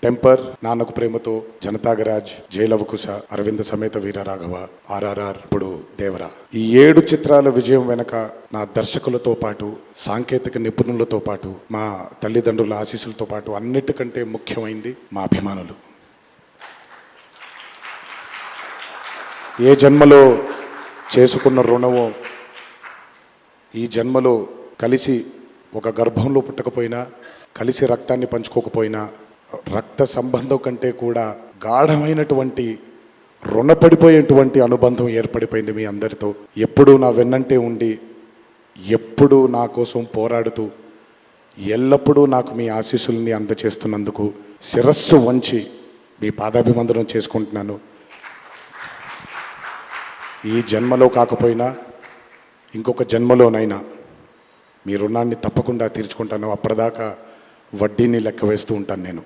Temper, Nannaku Prematho, జనతాగరాజ్, Jai Lava Kusa, Aravinda Sametha Veeraraghava, RRR, ఇప్పుడు దేవరా. ఈ 7 చిత్రాల విజయం వెనక నా దర్శకులతో పాటు, సాంకేతిక నిపుణులతో పాటు, మా తల్లిదండ్రుల ఆశీస్సులతో పాటు అన్నిటికంటే ముఖ్యమైంది మా అభిమానులు. ఏ జన్మలో చేసుకున్న రుణమో ఈ జన్మలో కలిసి ఒక గర్భంలో పుట్టకపోయినా, కలిసి రక్తాన్ని పంచుకోకపోయినా, రక్త సంబంధం కంటే కూడా గాఢమైనటువంటి రుణపడిపోయేటువంటి అనుబంధం ఏర్పడిపోయింది మీ అందరితో. ఎప్పుడూ నా వెన్నంటే ఉండి, ఎప్పుడూ నా కోసం పోరాడుతూ, ఎల్లప్పుడూ నాకు మీ ఆశీస్సుల్ని అందచేస్తున్నందుకు శిరస్సు వంచి మీ పాదాభివందనం చేసుకుంటున్నాను. ఈ జన్మలో కాకపోయినా ఇంకొక జన్మలోనైనా మీ రుణాన్ని తప్పకుండా తీర్చుకుంటాను. అప్పటిదాకా వడ్డీని లెక్క వేస్తూ ఉంటాను నేను.